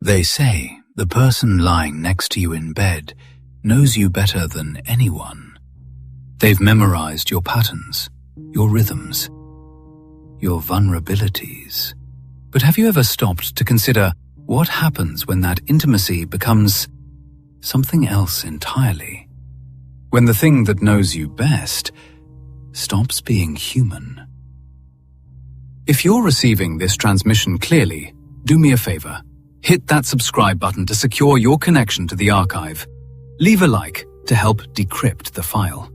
They say the person lying next to you in bed knows you better than anyone. They've memorized your patterns, your rhythms, your vulnerabilities. But have you ever stopped to consider what happens when that intimacy becomes something else entirely? When the thing that knows you best stops being human? If you're receiving this transmission clearly, do me a favor. Hit that subscribe button to secure your connection to the archive. Leave a like to help decrypt the file.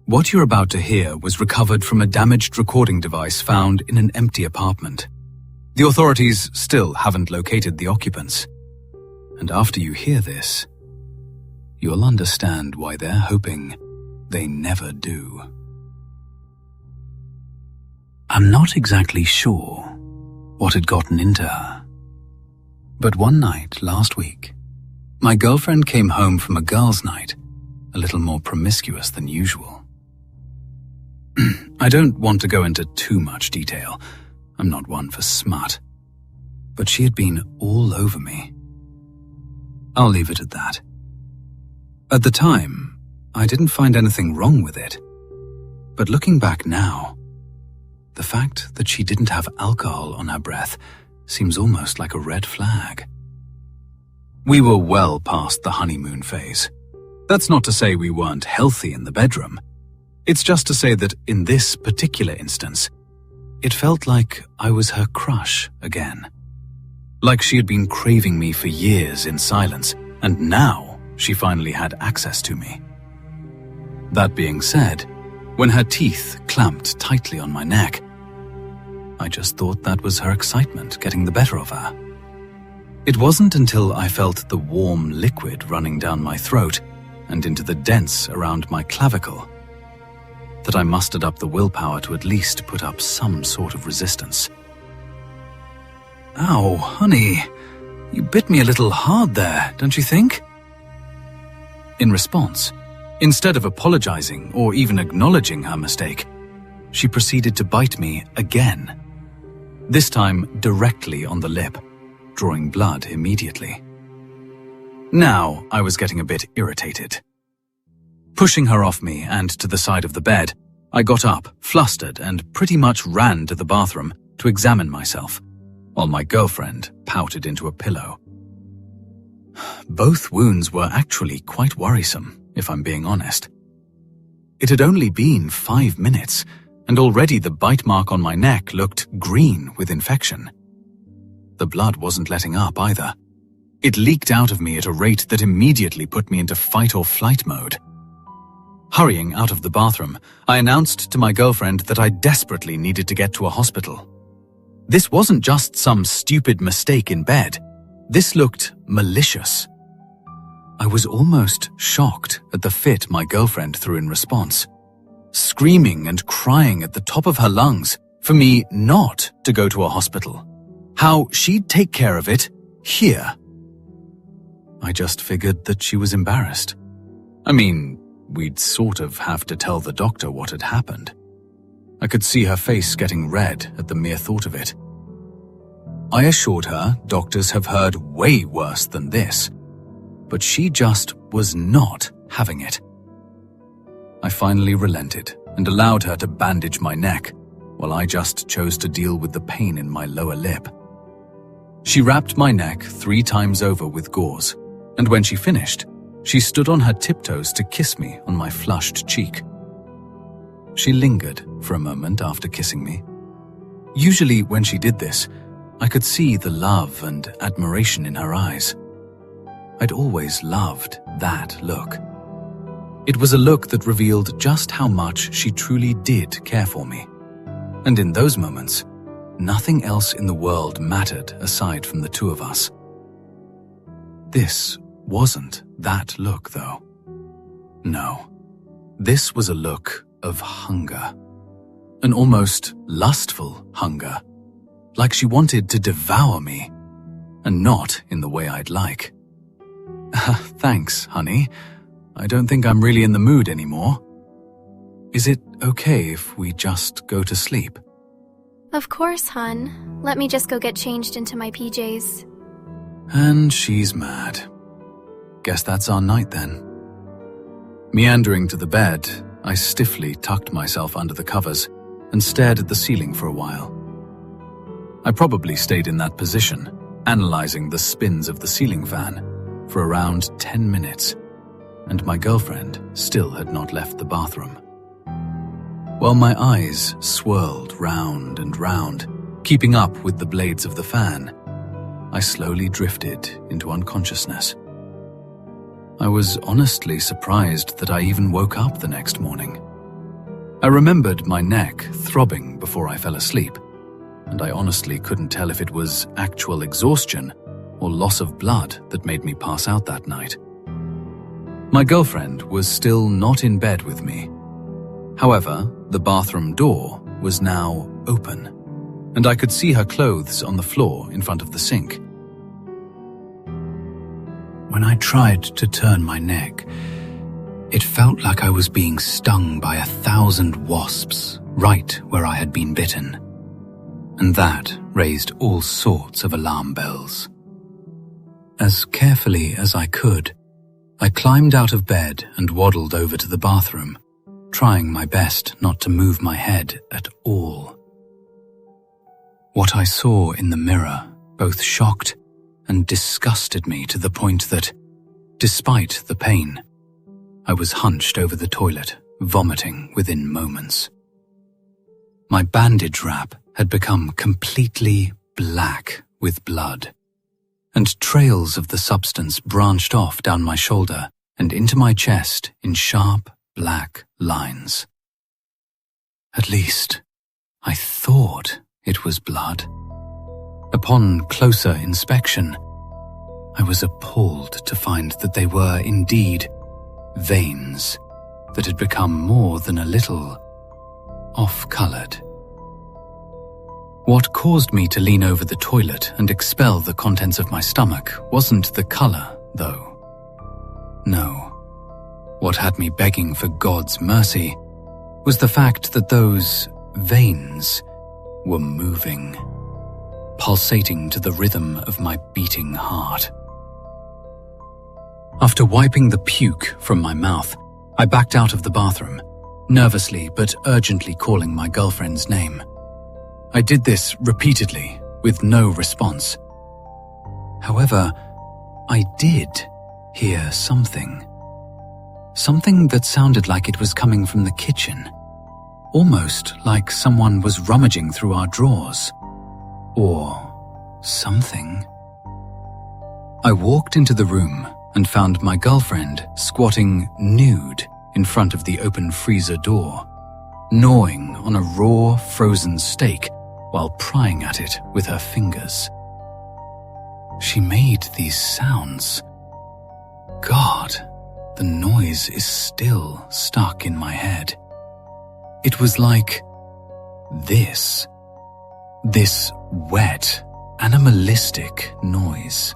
What you're about to hear was recovered from a damaged recording device found in an empty apartment. The authorities still haven't located the occupants. And after you hear this, you'll understand why they're hoping they never do. I'm not exactly sure what had gotten into her. But one night last week, my girlfriend came home from a girls' night, a little more promiscuous than usual. I don't want to go into too much detail. I'm not one for smut. But she had been all over me. I'll leave it at that. At the time, I didn't find anything wrong with it. But looking back now, the fact that she didn't have alcohol on her breath seems almost like a red flag. We were well past the honeymoon phase. That's not to say we weren't healthy in the bedroom. It's just to say that in this particular instance, it felt like I was her crush again. Like she had been craving me for years in silence, and now she finally had access to me. That being said, when her teeth clamped tightly on my neck, I just thought that was her excitement getting the better of her. It wasn't until I felt the warm liquid running down my throat and into the dents around my clavicle that I mustered up the willpower to at least put up some sort of resistance. Ow, honey, you bit me a little hard there, don't you think? In response, instead of apologizing or even acknowledging her mistake, she proceeded to bite me again. This time directly on the lip, drawing blood immediately. Now I was getting a bit irritated. Pushing her off me and to the side of the bed, I got up, flustered, and pretty much ran to the bathroom to examine myself, while my girlfriend pouted into a pillow. Both wounds were actually quite worrisome, if I'm being honest. It had only been 5 minutes, and already the bite mark on my neck looked green with infection. The blood wasn't letting up either. It leaked out of me at a rate that immediately put me into fight or flight mode. Hurrying out of the bathroom, I announced to my girlfriend that I desperately needed to get to a hospital. This wasn't just some stupid mistake in bed. This looked malicious. I was almost shocked at the fit my girlfriend threw in response, screaming and crying at the top of her lungs for me not to go to a hospital. How she'd take care of it here. I just figured that she was embarrassed. I mean, we'd sort of have to tell the doctor what had happened. I could see her face getting red at the mere thought of it. I assured her doctors have heard way worse than this, but she just was not having it. I finally relented and allowed her to bandage my neck, while I just chose to deal with the pain in my lower lip. She wrapped my neck 3 times over with gauze, and when she finished, she stood on her tiptoes to kiss me on my flushed cheek. She lingered for a moment after kissing me. Usually when she did this, I could see the love and admiration in her eyes. I'd always loved that look. It was a look that revealed just how much she truly did care for me. And in those moments, nothing else in the world mattered aside from the two of us. This wasn't that look, though. No, this was a look of hunger. An almost lustful hunger. Like she wanted to devour me, and not in the way I'd like. Thanks, honey. I don't think I'm really in the mood anymore. Is it okay if we just go to sleep? Of course, hun. Let me just go get changed into my PJs. And she's mad. Guess that's our night then. Meandering to the bed, I stiffly tucked myself under the covers and stared at the ceiling for a while. I probably stayed in that position, analyzing the spins of the ceiling fan, for around 10 minutes, and my girlfriend still had not left the bathroom. While my eyes swirled round and round, keeping up with the blades of the fan, I slowly drifted into unconsciousness. I was honestly surprised that I even woke up the next morning. I remembered my neck throbbing before I fell asleep, and I honestly couldn't tell if it was actual exhaustion or loss of blood that made me pass out that night. My girlfriend was still not in bed with me. However, the bathroom door was now open, and I could see her clothes on the floor in front of the sink. When I tried to turn my neck, it felt like I was being stung by 1,000 wasps right where I had been bitten, and that raised all sorts of alarm bells. As carefully as I could, I climbed out of bed and waddled over to the bathroom, trying my best not to move my head at all. What I saw in the mirror both shocked and disgusted me to the point that, despite the pain, I was hunched over the toilet, vomiting within moments. My bandage wrap had become completely black with blood, and trails of the substance branched off down my shoulder and into my chest in sharp, black lines. At least, I thought it was blood. Upon closer inspection, I was appalled to find that they were indeed veins that had become more than a little off-colored. What caused me to lean over the toilet and expel the contents of my stomach wasn't the color, though. No. What had me begging for God's mercy was the fact that those veins were moving, pulsating to the rhythm of my beating heart. After wiping the puke from my mouth, I backed out of the bathroom, nervously but urgently calling my girlfriend's name. I did this repeatedly, with no response. However, I did hear something. Something that sounded like it was coming from the kitchen, almost like someone was rummaging through our drawers. Or something. I walked into the room and found my girlfriend squatting nude in front of the open freezer door, gnawing on a raw, frozen steak while prying at it with her fingers. She made these sounds. God, the noise is still stuck in my head. It was like this wet, animalistic noise,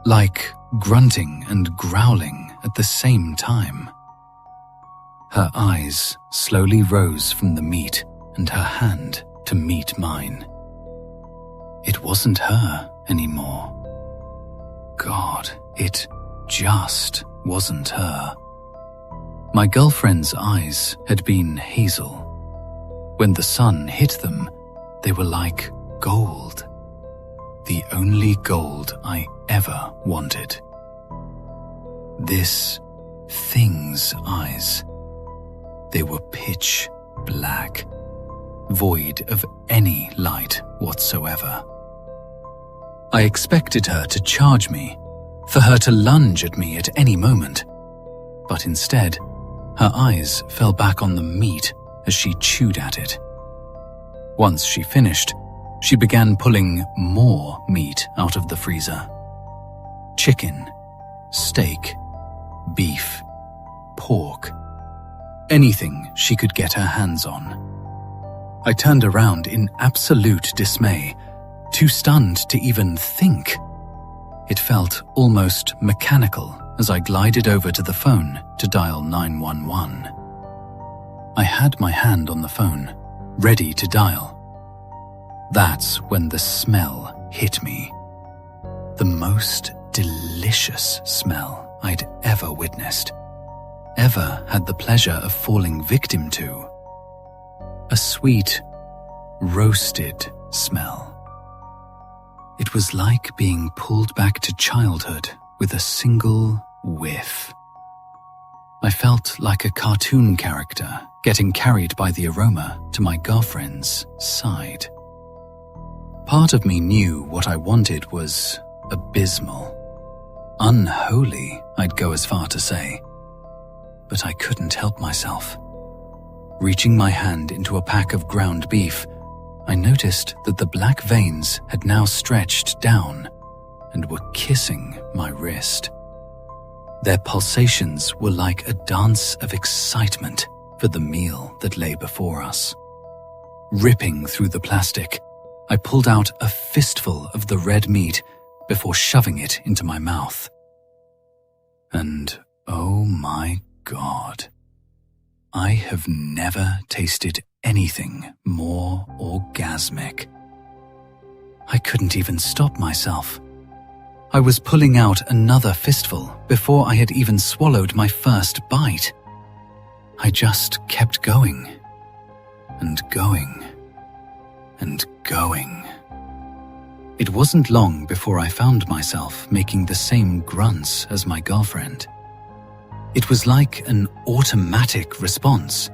like grunting and growling at the same time. Her eyes slowly rose from the meat and her hand to meet mine. It wasn't her anymore. God, it just wasn't her. My girlfriend's eyes had been hazel. When the sun hit them, they were like gold. The only gold I ever wanted. This thing's eyes. They were pitch black, void of any light whatsoever. I expected her to charge me, for her to lunge at me at any moment, but instead, her eyes fell back on the meat as she chewed at it. Once she finished, she began pulling more meat out of the freezer. Chicken, steak, beef, pork, anything she could get her hands on. I turned around in absolute dismay, too stunned to even think. It felt almost mechanical as I glided over to the phone to dial 911. I had my hand on the phone, ready to dial. That's when the smell hit me. The most delicious smell I'd ever witnessed, ever had the pleasure of falling victim to. A sweet, roasted smell. It was like being pulled back to childhood with a single whiff. I felt like a cartoon character getting carried by the aroma to my girlfriend's side. Part of me knew what I wanted was abysmal. Unholy, I'd go as far to say. But I couldn't help myself. Reaching my hand into a pack of ground beef, I noticed that the black veins had now stretched down and were kissing my wrist. Their pulsations were like a dance of excitement for the meal that lay before us. Ripping through the plastic, I pulled out a fistful of the red meat before shoving it into my mouth. And oh my God, I have never tasted anything more orgasmic. I couldn't even stop myself. I was pulling out another fistful before I had even swallowed my first bite. I just kept going, and going, and going. It wasn't long before I found myself making the same grunts as my girlfriend. It was like an automatic response.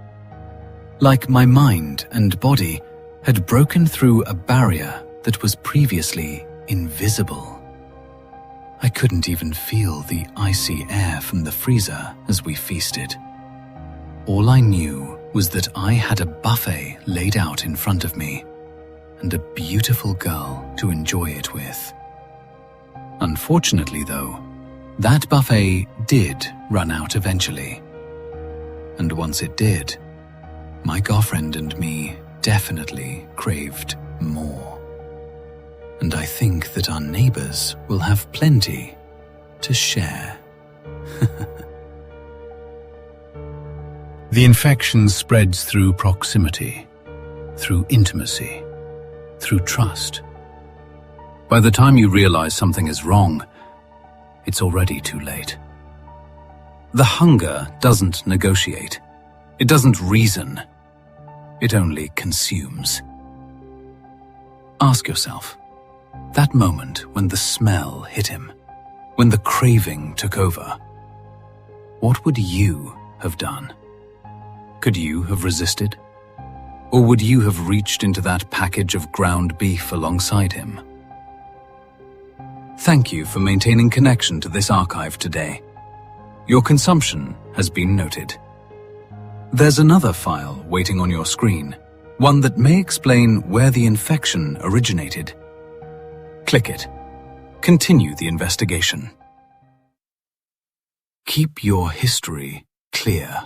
Like my mind and body had broken through a barrier that was previously invisible. I couldn't even feel the icy air from the freezer as we feasted. All I knew was that I had a buffet laid out in front of me, and a beautiful girl to enjoy it with. Unfortunately, though, that buffet did run out eventually. And once it did, my girlfriend and me definitely craved more. And I think that our neighbors will have plenty to share. The infection spreads through proximity, through intimacy, through trust. By the time you realize something is wrong, it's already too late. The hunger doesn't negotiate. It doesn't reason. It only consumes. Ask yourself, that moment when the smell hit him, when the craving took over, what would you have done? Could you have resisted? Or would you have reached into that package of ground beef alongside him? Thank you for maintaining connection to this archive today. Your consumption has been noted. There's another file waiting on your screen, one that may explain where the infection originated. Click it. Continue the investigation. Keep your history clear.